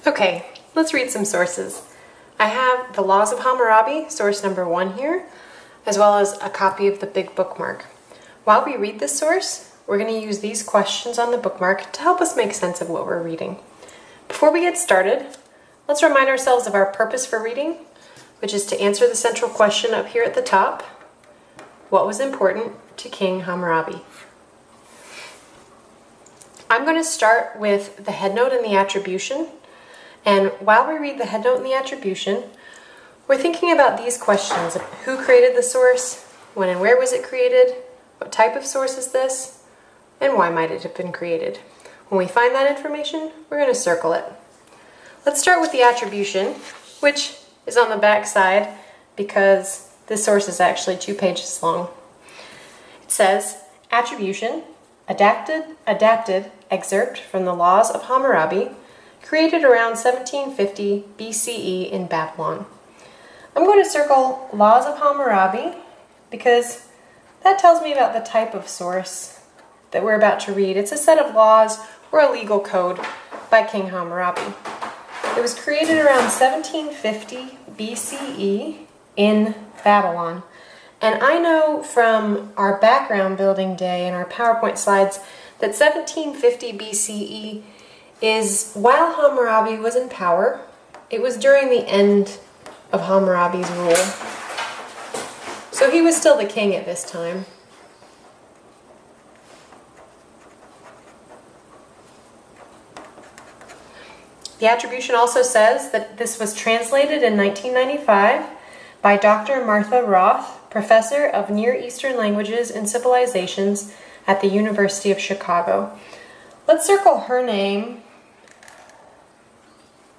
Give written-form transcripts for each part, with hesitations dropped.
Okay, let's read some sources. I have the Laws of Hammurabi, source number 1 here, as well as a copy of the big bookmark. While we read this source, we're going to use these questions on the bookmark to help us make sense of what we're reading. Before we get started, let's remind ourselves of our purpose for reading, which is to answer the central question up here at the top: what was important to King Hammurabi? I'm going to start with the headnote and the attribution. And while we read the headnote and the attribution, we're thinking about these questions: who created the source, when and where was it created, what type of source is this, and why might it have been created. When we find that information, we're going to circle it. Let's start with the attribution, which is on the back side because this source is actually 2 pages long. It says, attribution, adapted excerpt from the Laws of Hammurabi, created around 1750 BCE in Babylon. I'm going to circle Laws of Hammurabi because that tells me about the type of source that we're about to read. It's a set of laws or a legal code by King Hammurabi. It was created around 1750 BCE in Babylon. And I know from our background building day and our PowerPoint slides that 1750 BCE is while Hammurabi was in power. It was during the end of Hammurabi's rule. So he was still the king at this time. The attribution also says that this was translated in 1995 by Dr. Martha Roth, professor of Near Eastern Languages and Civilizations at the University of Chicago. Let's circle her name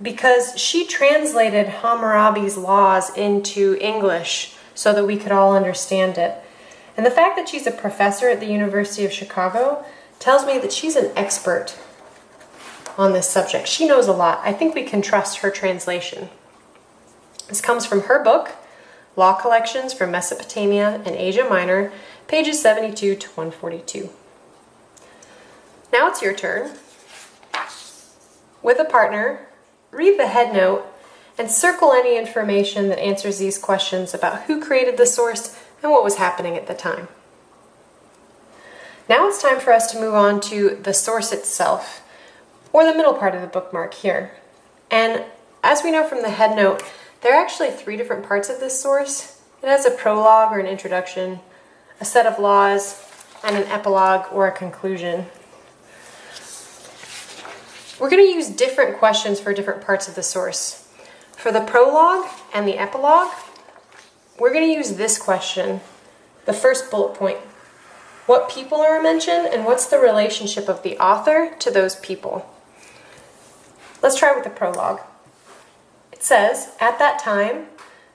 because she translated Hammurabi's laws into English so that we could all understand it. And the fact that she's a professor at the University of Chicago tells me that she's an expert on this subject. She knows a lot. I think we can trust her translation. This comes from her book, Law Collections from Mesopotamia and Asia Minor, pages 72 to 142. Now it's your turn. With a partner, read the headnote and circle any information that answers these questions about who created the source and what was happening at the time. Now it's time for us to move on to the source itself, or the middle part of the bookmark here. And as we know from the headnote, there are actually 3 different parts of this source. It has a prologue or an introduction, a set of laws, and an epilogue or a conclusion. We're going to use different questions for different parts of the source. For the prologue and the epilogue, we're going to use this question, the first bullet point. What people are mentioned and what's the relationship of the author to those people? Let's try with the prologue. It says, at that time,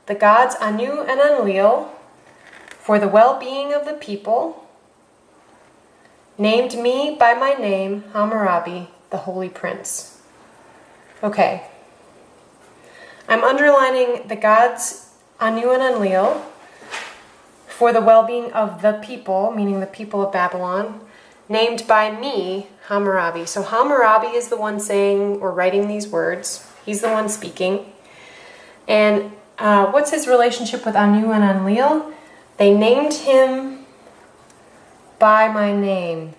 the gods Anu and Enlil, for the well-being of the people, named me by my name, Hammurabi, the Holy Prince. Okay. I'm underlining the gods Anu and Enlil for the well-being of the people, meaning the people of Babylon, named by me, Hammurabi. So Hammurabi is the one saying or writing these words. He's the one speaking. And what's his relationship with Anu and Enlil? They named him by my name.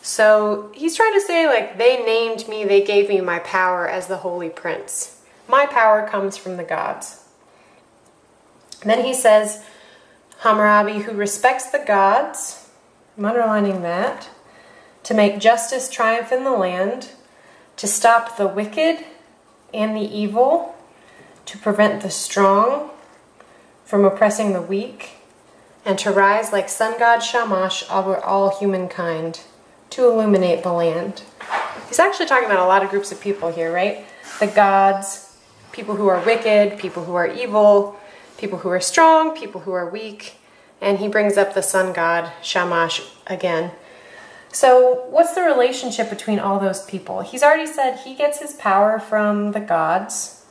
So he's trying to say, like, they named me, they gave me my power as the Holy Prince. My power comes from the gods. And then he says, Hammurabi, who respects the gods, I'm underlining that, to make justice triumph in the land, to stop the wicked and the evil, to prevent the strong from oppressing the weak, and to rise like sun god Shamash over all humankind, to illuminate the land. He's actually talking about a lot of groups of people here, right? The gods, people who are wicked, people who are evil, people who are strong, people who are weak, and he brings up the sun god Shamash again. So what's the relationship between all those people? He's already said he gets his power from the gods,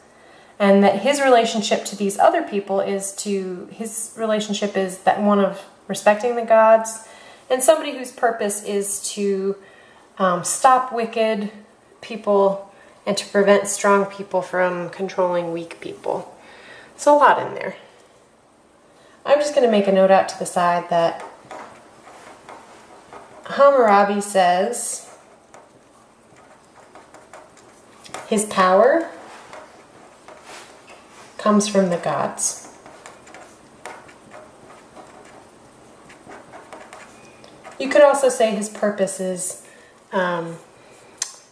and that his relationship to these other people is that one of respecting the gods, and somebody whose purpose is to stop wicked people and to prevent strong people from controlling weak people. It's a lot in there. I'm just going to make a note out to the side that Hammurabi says his power comes from the gods. You could also say his purpose is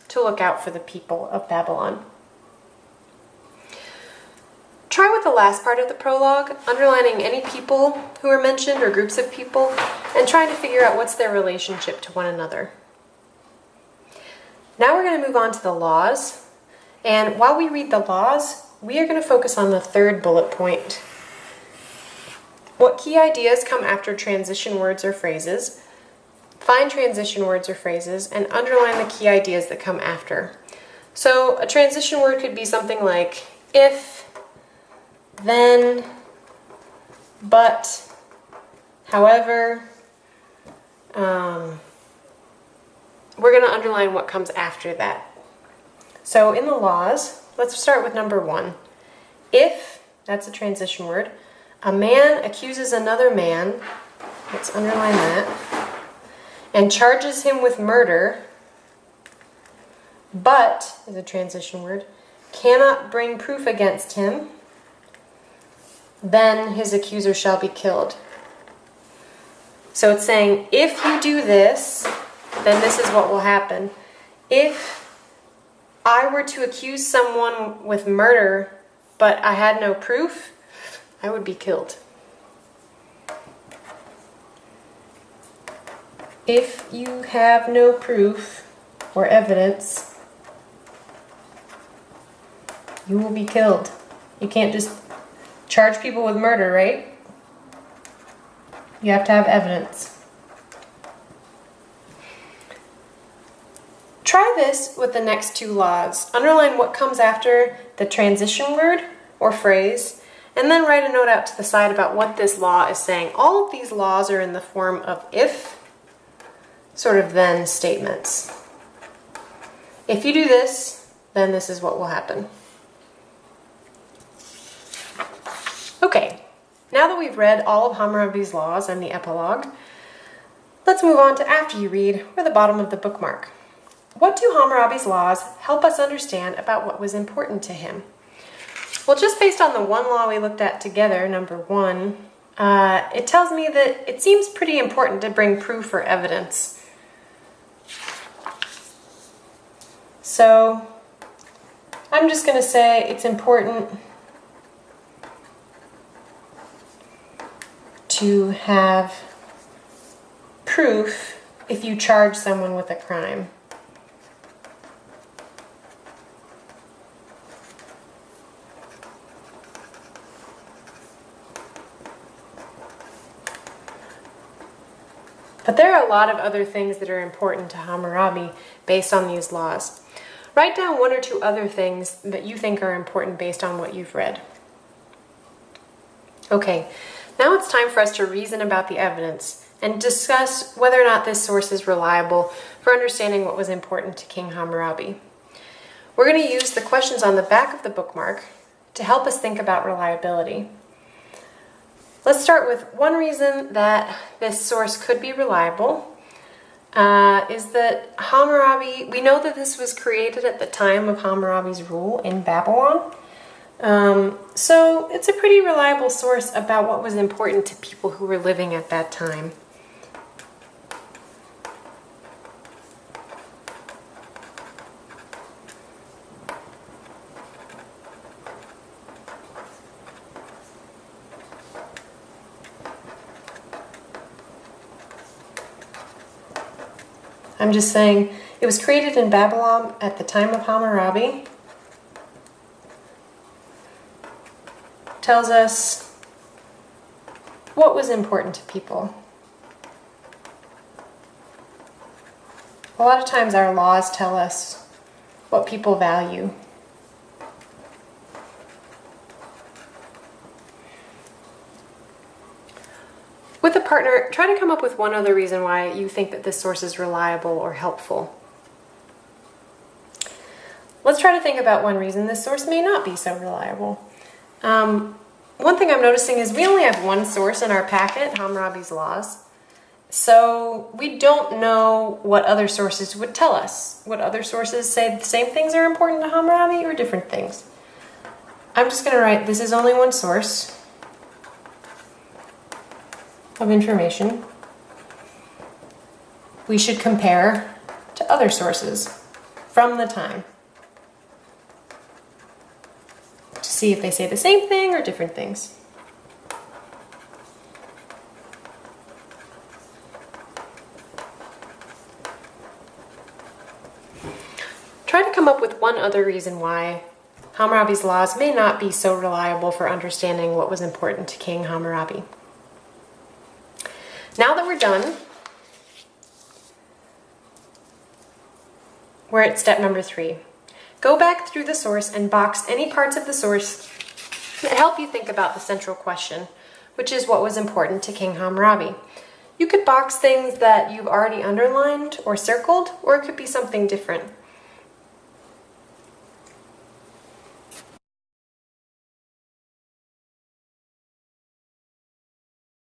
to look out for the people of Babylon. Try with the last part of the prologue, underlining any people who are mentioned or groups of people, and trying to figure out what's their relationship to one another. Now we're going to move on to the laws, and while we read the laws, we are going to focus on the third bullet point. What key ideas come after transition words or phrases? Find transition words or phrases and underline the key ideas that come after. So a transition word could be something like if, then, but, however. We're going to underline what comes after that. So in the laws, let's start with number 1. If, that's a transition word, a man accuses another man, let's underline that, and charges him with murder, but, is a transition word, cannot bring proof against him, then his accuser shall be killed. So it's saying, if you do this, then this is what will happen. If I were to accuse someone with murder, but I had no proof, I would be killed. If you have no proof or evidence, you will be killed. You can't just charge people with murder, right? You have to have evidence. Try this with the next 2 laws. Underline what comes after the transition word or phrase, and then write a note out to the side about what this law is saying. All of these laws are in the form of if, sort of then statements. If you do this, then this is what will happen. Okay, now that we've read all of Hammurabi's laws and the epilogue, let's move on to after you read, or the bottom of the bookmark. What do Hammurabi's laws help us understand about what was important to him? Well, just based on the one law we looked at together, number 1, it tells me that it seems pretty important to bring proof or evidence. So I'm just going to say it's important to have proof if you charge someone with a crime. But there are a lot of other things that are important to Hammurabi based on these laws. Write down 1 or 2 other things that you think are important based on what you've read. Okay, now it's time for us to reason about the evidence and discuss whether or not this source is reliable for understanding what was important to King Hammurabi. We're going to use the questions on the back of the bookmark to help us think about reliability. Let's start with one reason that this source could be reliable is that Hammurabi, we know that this was created at the time of Hammurabi's rule in Babylon. So it's a pretty reliable source about what was important to people who were living at that time. I'm just saying, it was created in Babylon at the time of Hammurabi. Tells us what was important to people. A lot of times our laws tell us what people value. With a partner, try to come up with one other reason why you think that this source is reliable or helpful. Let's try to think about one reason this source may not be so reliable. One thing I'm noticing is we only have one source in our packet, Hammurabi's Laws. So we don't know what other sources would tell us. What other sources say the same things are important to Hammurabi or different things? I'm just going to write, this is only one source of information. We should compare to other sources from the time to see if they say the same thing or different things. Try to come up with one other reason why Hammurabi's Laws may not be so reliable for understanding what was important to King Hammurabi. Now that we're done, we're at step number 3. Go back through the source and box any parts of the source that help you think about the central question, which is what was important to King Hammurabi. You could box things that you've already underlined or circled, or it could be something different.